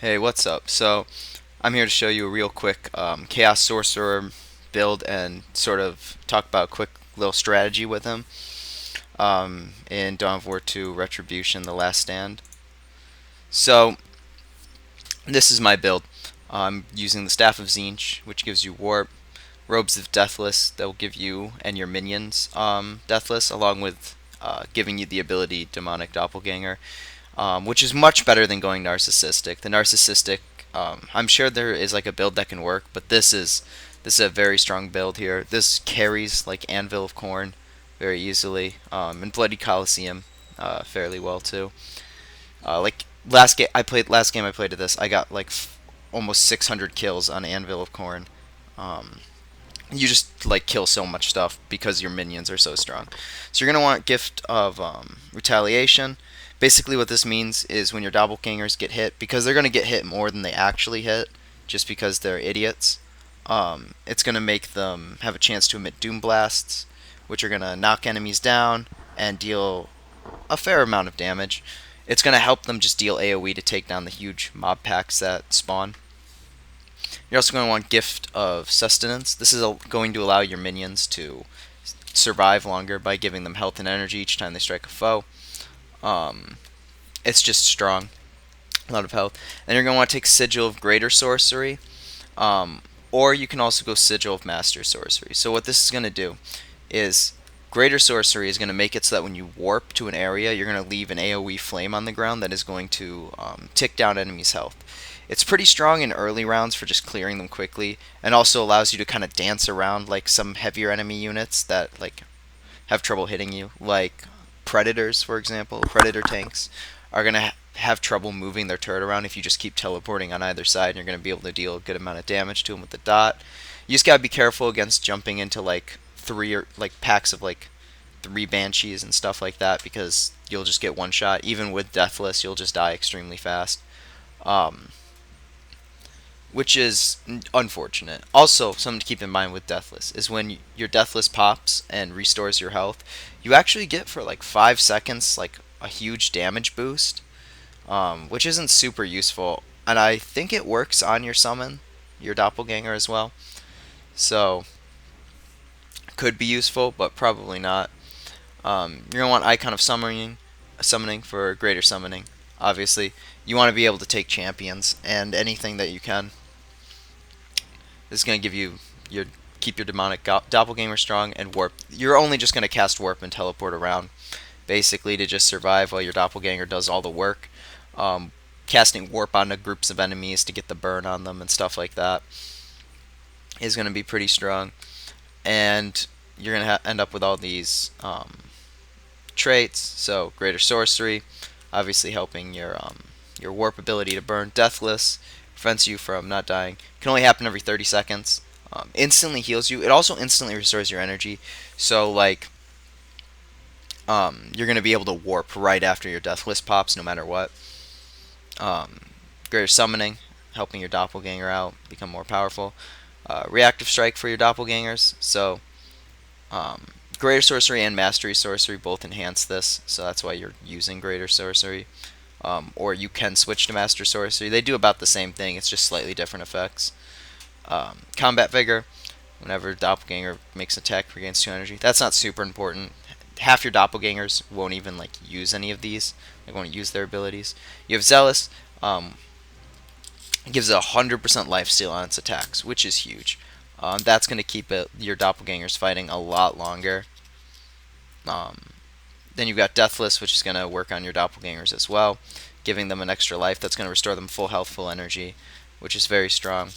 Hey, what's up? So, I'm here to show you a real quick Chaos Sorcerer build and sort of talk about a quick little strategy with him in Dawn of War 2 Retribution, The Last Stand. So, this is my build. I'm using the Staff of Tzeentch, which gives you Warp, Robes of Deathless that will give you and your minions Deathless, along with giving you the ability Demonic Doppelganger, which is much better than going Narcissistic. The Narcissistic, I'm sure there is like a build that can work, but this is a very strong build here. This carries like Anvil of Corn very easily, and Bloody Coliseum fairly well too. Like last game I played to this, I got like almost 600 kills on Anvil of Corn. Um, you just like kill so much stuff because your minions are so strong. So you're gonna want Gift of Retaliation. Basically, what this means is when your doppelgangers get hit, because they're gonna get hit more than they actually hit, just because they're idiots. It's gonna make them have a chance to emit Doom Blasts, which are gonna knock enemies down and deal a fair amount of damage. It's gonna help them just deal AOE to take down the huge mob packs that spawn. You're also going to want Gift of Sustenance. This is going to allow your minions to survive longer by giving them health and energy each time they strike a foe. Um, it's just strong, a lot of health. Then you're going to want to take Sigil of Greater Sorcery, or you can also go Sigil of Master Sorcery. So what this is going to do is Greater Sorcery is going to make it so that when you warp to an area, you're going to leave an AoE flame on the ground that is going to tick down enemies' health. It's pretty strong in early rounds for just clearing them quickly, and also allows you to kind of dance around like some heavier enemy units that like have trouble hitting you, like predators, for example. Predator tanks are gonna have trouble moving their turret around if you just keep teleporting on either side, and you're gonna be able to deal a good amount of damage to them with the dot. You just gotta be careful against jumping into like three or like packs of like three banshees and stuff like that because you'll just get one shot. Even with deathless, you'll just die extremely fast. Um, which is unfortunate. Also, something to keep in mind with Deathless is when your Deathless pops and restores your health, you actually get for like 5 seconds like a huge damage boost, which isn't super useful. And I think it works on your summon, your Doppelganger as well. So could be useful, but probably not. You're gonna want Icon of summoning for greater summoning. Obviously, you want to be able to take champions and anything that you can. This is going to give you your keep your demonic doppelganger strong and warp. You're only just going to cast warp and teleport around, basically to just survive while your doppelganger does all the work. Um, Casting warp onto groups of enemies to get the burn on them and stuff like that is going to be pretty strong. And you're going to end up with all these traits. So greater sorcery, obviously helping your warp ability to burn. Deathless prevents you from not dying. Can only happen every 30 seconds. Instantly heals you. It also instantly restores your energy. So like you're gonna be able to warp right after your deathless pops, no matter what. Um, Greater summoning, helping your doppelganger out become more powerful. Reactive strike for your doppelgangers. So um, greater sorcery and mastery sorcery both enhance this. So that's why you're using greater sorcery. Or you can switch to master sorcery. They do about the same thing. It's just slightly different effects. Combat vigor. Whenever doppelganger makes an attack, regains 2 energy. That's not super important. Half your doppelgangers won't even like use any of these. They won't use their abilities. You have zealous. It gives a 100% lifesteal on its attacks, which is huge. That's going to keep your doppelgangers fighting a lot longer. Um, then you've got Deathless, which is going to work on your doppelgangers as well, giving them an extra life. That's going to restore them full health, full energy, which is very strong.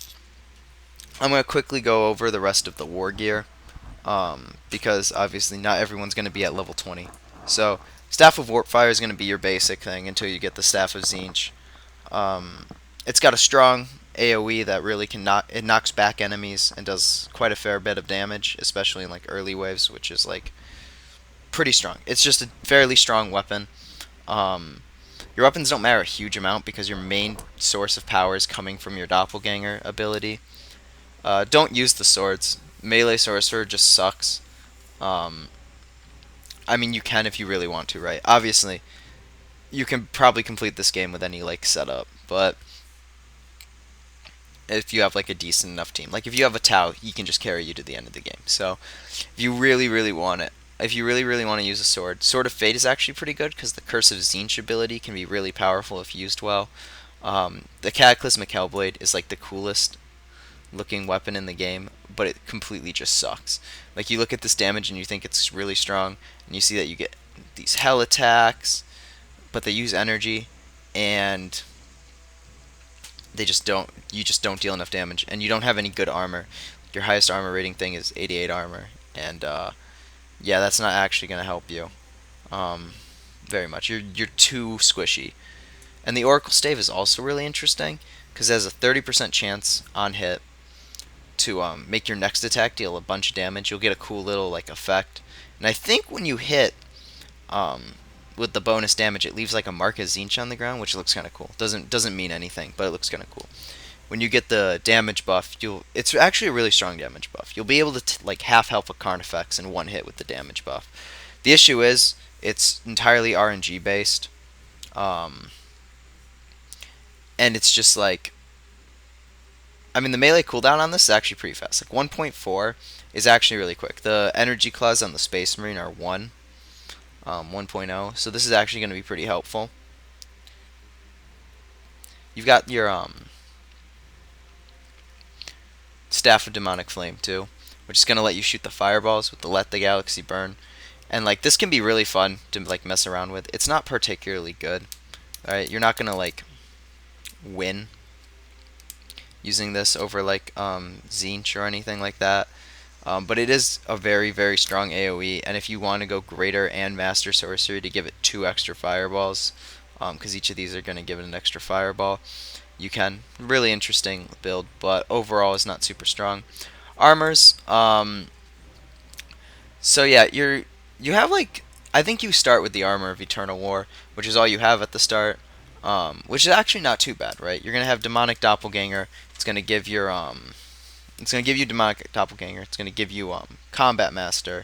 I'm going to quickly go over the rest of the war gear, because obviously not everyone's going to be at level 20. So, Staff of Warpfire is going to be your basic thing until you get the Staff of Tzeentch. It's got a strong AoE that really it knocks back enemies and does quite a fair bit of damage, especially in like early waves, which is like pretty strong. It's just a fairly strong weapon. Um, your weapons don't matter a huge amount because your main source of power is coming from your doppelganger ability. Don't use the swords. Melee sorcerer just sucks. Um, I mean, you can if you really want to, right? Obviously, you can probably complete this game with any like setup, but if you have like a decent enough team. Like if you have a Tau, he can just carry you to the end of the game. So if you really want it, if you really want to use a sword, Sword of Fate is actually pretty good because the Curse of Tzeentch ability can be really powerful if used well. The Cataclysmic Hellblade is like the coolest looking weapon in the game, but it completely just sucks. Like you look at this damage and you think it's really strong, and you see that you get these hell attacks, but they use energy, and they just don't. You just don't deal enough damage, and you don't have any good armor. Your highest armor rating thing is 88 armor, and yeah, that's not actually gonna help you um, very much. You're too squishy. And the Oracle Stave is also really interesting because it has a 30% chance on hit to make your next attack deal a bunch of damage. You'll get a cool little like effect. And I think when you hit um, with the bonus damage, it leaves like a mark of Tzeentch on the ground, which looks kind of cool. Doesn't mean anything, but it looks kind of cool. When you get the damage buff, it's actually a really strong damage buff. You'll be able to like half health with Carnifex in one hit with the damage buff. The issue is it's entirely RNG based, um, and it's just like, I mean, the melee cooldown on this is actually pretty fast. Like 1.4 is actually really quick. The energy claws on the Space Marine are 1.0, so this is actually going to be pretty helpful. You've got your Staff of Demonic Flame too, which is going to let you shoot the fireballs with the Let the Galaxy Burn. And like this can be really fun to like mess around with. It's not particularly good. Alright, you're not going to like win using this over like Tzeentch or anything like that. But it is a very strong AoE, and if you want to go Greater and Master Sorcery to give it 2 extra fireballs, because each of these are going to give it an extra fireball, you can. Really interesting build, but overall is not super strong. Armors, so yeah, you have like, I think you start with the Armor of Eternal War, which is all you have at the start, which is actually not too bad, right? You're gonna have Demonic Doppelganger. It's gonna give your it's gonna give you Demonic Doppelganger. It's gonna give you Combat Master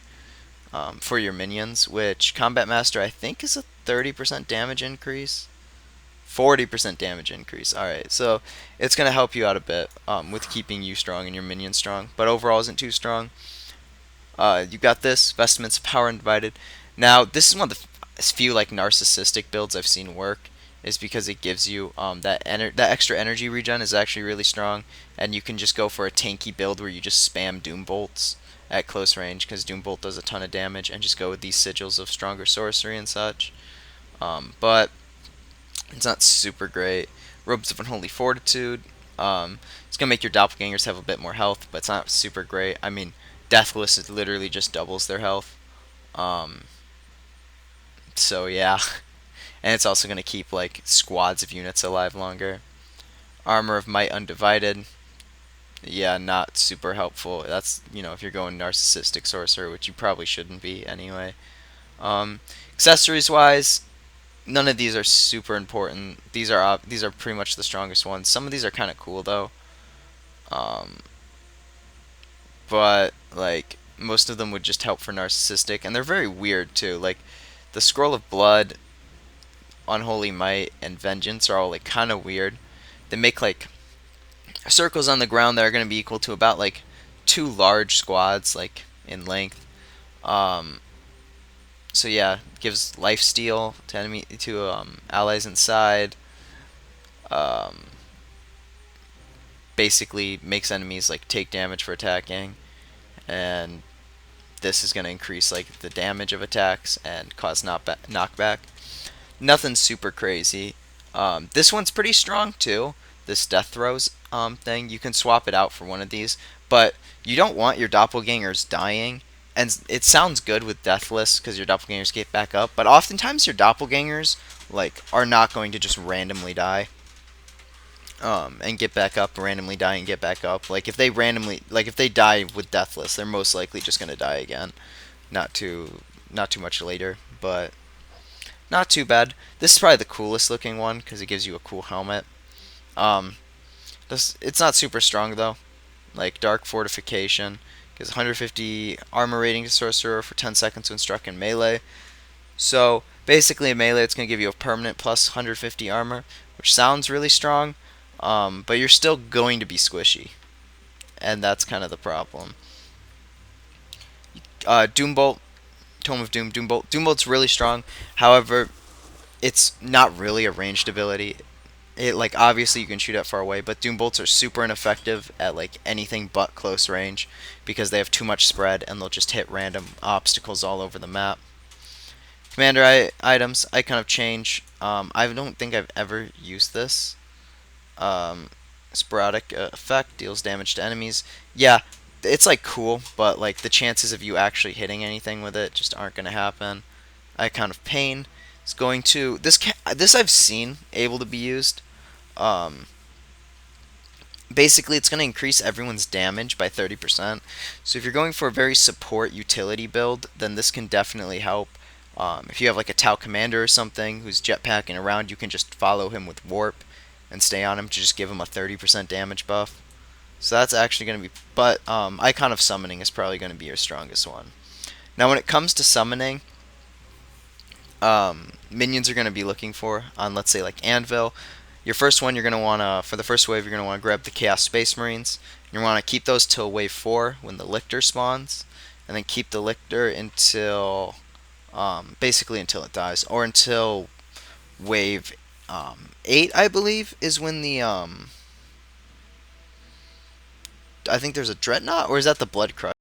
for your minions, which Combat Master I think is a 30% damage increase. 40% damage increase. Alright, so it's going to help you out a bit with keeping you strong and your minions strong, but overall isn't too strong. You got this, Vestments of Power Undivided. Now, this is one of the few like narcissistic builds I've seen work, is because it gives you that extra energy regen is actually really strong, and you can just go for a tanky build where you just spam Doom Bolts at close range, because Doom Bolt does a ton of damage, and just go with these sigils of stronger sorcery and such. But it's not super great. Robes of Unholy Fortitude. It's gonna make your doppelgangers have a bit more health, but it's not super great. I mean, Deathless is literally just doubles their health. So yeah, and it's also gonna keep like squads of units alive longer. Armor of Might Undivided. Yeah, not super helpful. That's, if you're going narcissistic sorcerer, which you probably shouldn't be anyway. Accessories wise, none of these are super important. These are pretty much the strongest ones. Some of these are kind of cool though, but like most of them would just help for narcissistic, and they're very weird too. Like the Scroll of Blood, Unholy Might, and Vengeance are all like kind of weird. They make like circles on the ground that are going to be equal to about like 2 large squads like in length. So yeah, gives lifesteal to allies inside. Um, Basically makes enemies like take damage for attacking, and this is going to increase like the damage of attacks and cause knockback. Nothing super crazy. This one's pretty strong too. This death throws thing, you can swap it out for one of these, but you don't want your doppelgangers dying. And it sounds good with Deathless because your doppelgangers get back up, but oftentimes your doppelgangers like are not going to just randomly die and get back up, randomly die and get back up. Like if they die with Deathless, they're most likely just gonna die again. Not too much later, but not too bad. This is probably the coolest looking one because it gives you a cool helmet. It's not super strong though. Like Dark Fortification gives 150 armor rating to Sorcerer for 10 seconds when struck in melee. So basically in melee it's going to give you a permanent plus 150 armor, which sounds really strong. but you're still going to be squishy, and that's kind of the problem. Doombolt, Tome of Doom, Doombolt. Doombolt's really strong. However, it's not really a ranged ability. It like obviously you can shoot at far away, but Doombolts are super ineffective at like anything but close range because they have too much spread and they'll just hit random obstacles all over the map. Commander items, Icon of Change. I don't think I've ever used this. Um, Sporadic effect deals damage to enemies. Yeah, it's like cool, but like the chances of you actually hitting anything with it just aren't gonna happen. Icon of Pain is going to this I've seen able to be used. Um, Basically, it's going to increase everyone's damage by 30%. So if you're going for a very support utility build, then this can definitely help. If you have like a Tau Commander or something who's jetpacking around, you can just follow him with Warp and stay on him to just give him a 30% damage buff. So that's actually going to be... But Icon of Summoning is probably going to be your strongest one. Now when it comes to summoning, minions are going to be looking for on, let's say, like Anvil. Your first one, you're going to want to, for the first wave, you're going to want to grab the Chaos Space Marines. You want to keep those till wave 4 when the Lictor spawns, and then keep the Lictor until, basically until it dies, or until wave 8, I believe, is when the, I think there's a Dreadnought, or is that the Blood Crush?